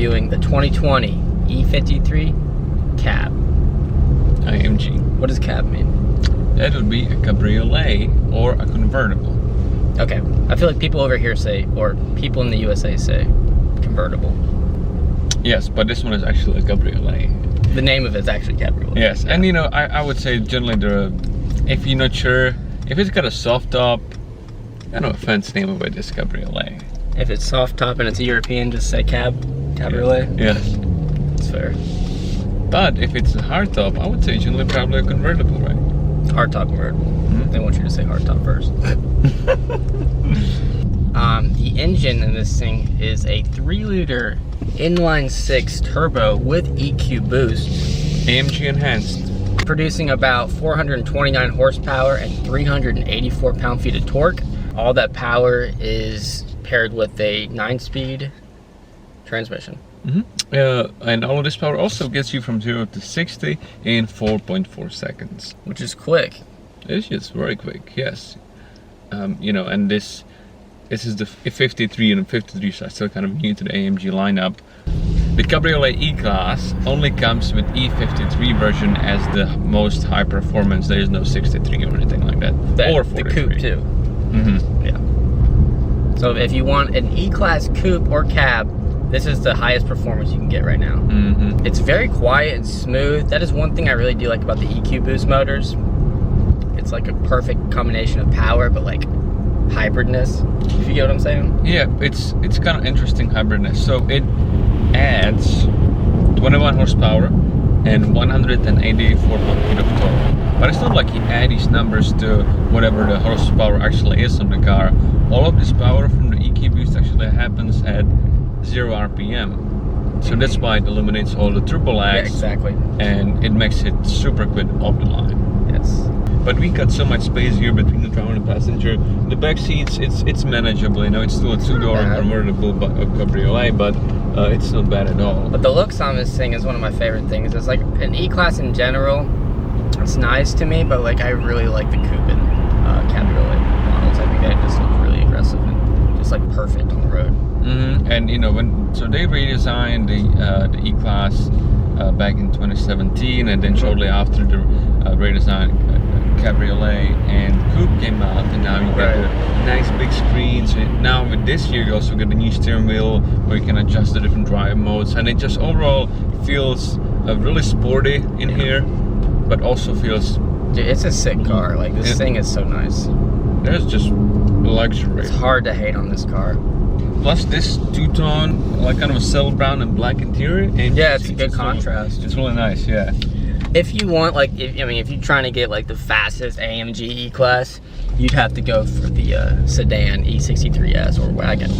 reviewing the 2020 E53 Cab. AMG. What does cab mean? That would be a cabriolet or a convertible. Okay, I feel like people over here say, or people in the USA say, convertible. Yes, but this one is actually a cabriolet. The name of it's actually Cabriolet. Yes, yeah. And you know, I would say generally if you're not sure, if it's got a soft top, no offense, name of it is cabriolet. If it's soft top and it's a European, just say cabriolet. Yes. That's fair. But if it's a hard top, I would say generally probably a convertible, right? Hard top convertible. They want you to say hard top first. The engine in this thing is a 3-liter inline-6 turbo with EQ boost. AMG enhanced. Producing about 429 horsepower and 384 pound-feet of torque. All that power is paired with a 9-speed transmission. And all of this power also gets you from 0 to 60 in 4.4 seconds. Which is quick. It's just very quick, yes. You know, and this is the 53, and the 53s are still kind of new to the AMG lineup. The Cabriolet E-Class only comes with E53 version as the most high performance. There is no 63 or anything like that. Or 43. The coupe too. Yeah. So if you want an E-Class coupe or cab, this is the highest performance you can get right now. It's very quiet and smooth. That is one thing I really do like about the EQ Boost motors. It's like a perfect combination of power, but like hybridness, if you get what I'm saying. Yeah, it's kind of interesting hybridness. So it adds 21 horsepower and 184 pound-feet of torque. But it's not like you add these numbers to whatever the horsepower actually is on the car. All of this power from the EQ Boost actually happens at 0 RPM. So that's why it eliminates all the turbo lags. Yeah, exactly. And it makes it super quick off the line. Yes. But we got so much space here between the driver and the passenger. The back seats, it's manageable. You know, it's still a 2-door convertible cabriolet, but it's not bad at all. But the looks on this thing is one of my favorite things. It's like an E-Class in general. It's nice to me, but like I really like the coupe and cabriolet models. I think they just look really aggressive and just like perfect on the road. And you know, so they redesigned the E-Class back in 2017, and then shortly after the redesign Cabriolet and Coupe came out, and now you get the nice big screens. And now with this year you also get a new steering wheel where you can adjust the different drive modes, and it just overall feels really sporty in here, but also feels... Dude, it's a sick car. Like this thing is so nice. There's just luxury. It's hard to hate on this car. Plus this two-tone, like kind of a saddle brown and black interior. And yeah, it's a good contrast. It's really nice, yeah. If you want, like, if you're trying to get like the fastest AMG E-Class, you'd have to go for the sedan E63S or wagon.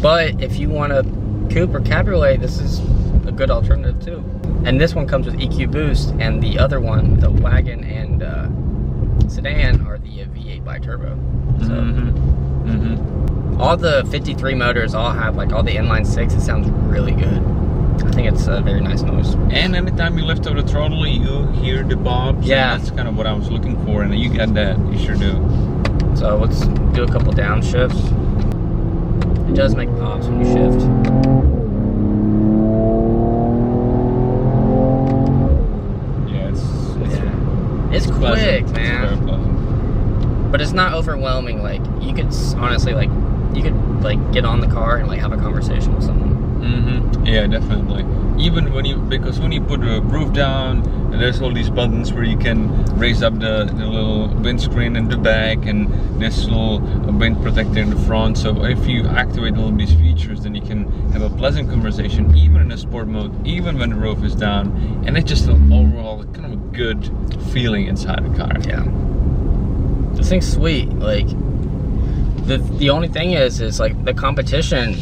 But if you want a coupe or cabriolet, this is a good alternative too. And this one comes with EQ Boost, and the other one, the wagon and sedan, are the V8 bi-turbo. So. All the 53 motors all have like all the inline 6. It sounds really good. I think it's a very nice noise. And anytime you lift up the throttle, you hear the bobs. Yeah, that's kind of what I was looking for, and you got that. You sure do. So let's do a couple downshifts. It does make pops when you shift. Yeah, it's quick, man. It's very pleasant. But it's not overwhelming. Like you could honestly get on the car and like have a conversation with someone. Yeah, definitely. Even because when you put the roof down, there's all these buttons where you can raise up the little windscreen in the back, and this little wind protector in the front. So if you activate all of these features, then you can have a pleasant conversation, even in a sport mode, even when the roof is down, and it's just an overall kind of a good feeling inside the car. Yeah. This thing's sweet. Like the only thing is like the competition,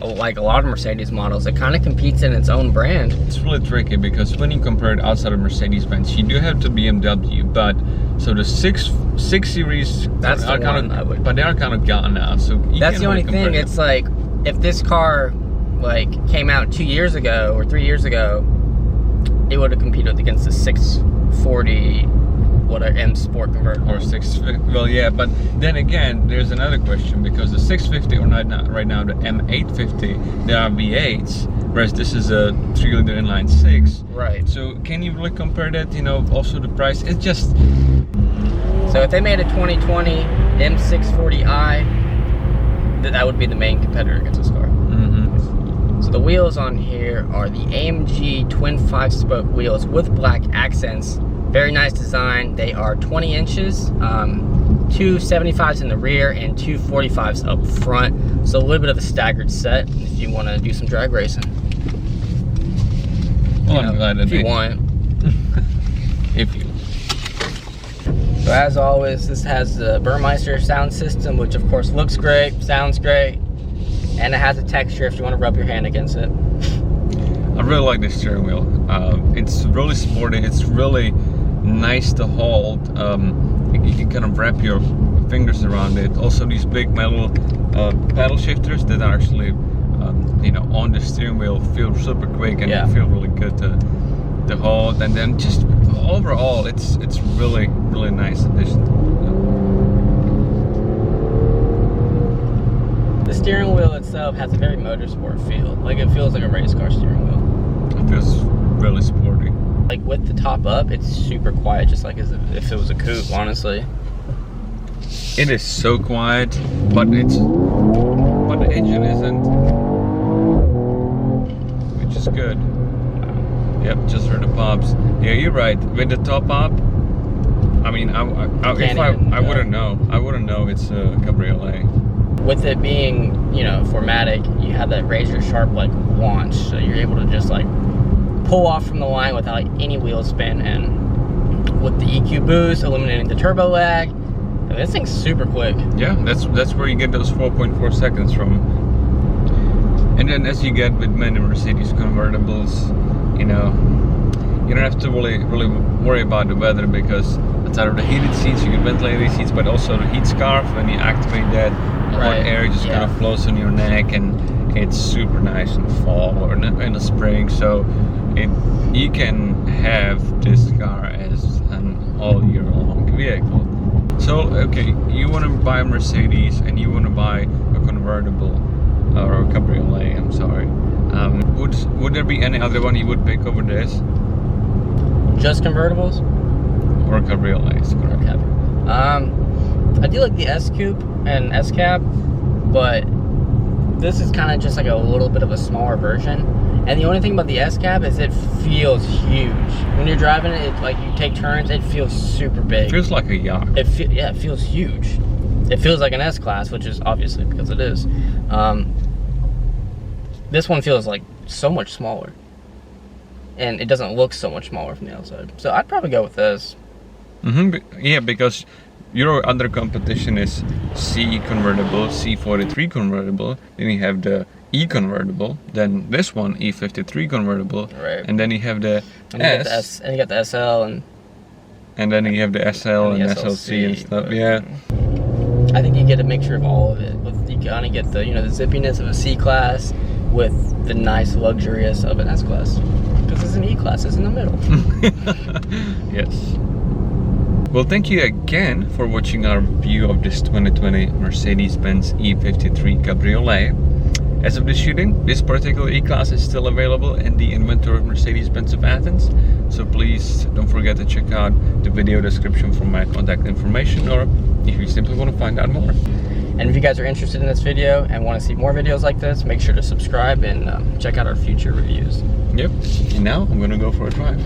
like a lot of Mercedes models, it kind of competes in its own brand. It's really tricky because when you compare it outside of Mercedes-Benz, you do have the BMW, but so the 6 Series, that's the one I would. But they are kind of gone now. So that's the only thing. It's like if this car like came out 2 years ago or 3 years ago, it would have competed against the 640 what are M Sport convertible. Or 650. Well, yeah, but then again, there's another question, because the 650 or right now the M850, they are V8s, whereas this is a 3-liter inline 6. Right. So can you really compare that? You know, also the price. It's just. So if they made a 2020 M640i, that would be the main competitor against this car. So the wheels on here are the AMG twin 5-spoke wheels with black accents. Very nice design. They are 20 inches, 2 75s in the rear and 2 45s up front. So a little bit of a staggered set if you want to do some drag racing. Well, I'm glad that if you want. If you. So as always, this has the Burmeister sound system, which of course looks great, sounds great, and it has a texture if you want to rub your hand against it. I really like this steering wheel. It's really sporty. It's really nice to hold. You can kind of wrap your fingers around it. Also, these big metal paddle shifters that are actually, you know, on the steering wheel feel super quick and Yeah. feel really good to hold. And then just overall, it's really nice addition. The steering wheel itself has a very motorsport feel. Like it feels like a race car steering wheel. It feels really sporty. Like with the top up, it's super quiet, just like as if it was a coupe, honestly. It is so quiet, but the engine isn't, which is good. Yep, just heard the pops. Yeah, you're right. With the top up, I mean, I wouldn't know. I wouldn't know it's a Cabriolet. With it being, you know, 4MATIC, you have that razor sharp like launch, so you're able to just like pull off from the line without like, any wheel spin. And with the EQ boost, eliminating the turbo lag, I mean, this thing's super quick. Yeah, that's where you get those 4.4 seconds from. And then as you get with many Mercedes convertibles, you know, you don't have to really worry about the weather, because it's either the heated seats, you can ventilate these seats, but also the heat scarf. When you activate that, hot air just kind of flows on your neck, and it's super nice in the fall or in the spring. So you can have this car as an all year long vehicle. So okay, you want to buy a Mercedes and you want to buy a convertible or a Cabriolet, I'm sorry. Would there be any other one you would pick over this? Just convertibles? Or cabriolets, correct? I do like the S Coupe and S Cab, but this is kind of just like a little bit of a smaller version. And the only thing about the S Cab is it feels huge. When you're driving it, like you take turns, it feels super big. It feels like a yacht. It feels huge. It feels like an S Class, which is obviously because it is. This one feels like so much smaller. And it doesn't look so much smaller from the outside. So I'd probably go with this. Yeah, because your other competition is C convertible, C43 convertible. Then you have the E convertible. Then this one, E53 convertible. Right. And then you have the S. And you got the SL and then you have the SL and SLC and stuff. Yeah. I think you get a mixture of all of it. You kind of get the, you know, the zippiness of a C class with the nice luxurious of an S class. Because it's an E class, it's in the middle. Yes. Well, thank you again for watching our review of this 2020 Mercedes-Benz E53 Cabriolet. As of this shooting, this particular E-Class is still available in the inventory of Mercedes-Benz of Athens. So please don't forget to check out the video description for my contact information, or if you simply want to find out more. And if you guys are interested in this video and want to see more videos like this, make sure to subscribe and check out our future reviews. Yep. And now I'm going to go for a drive.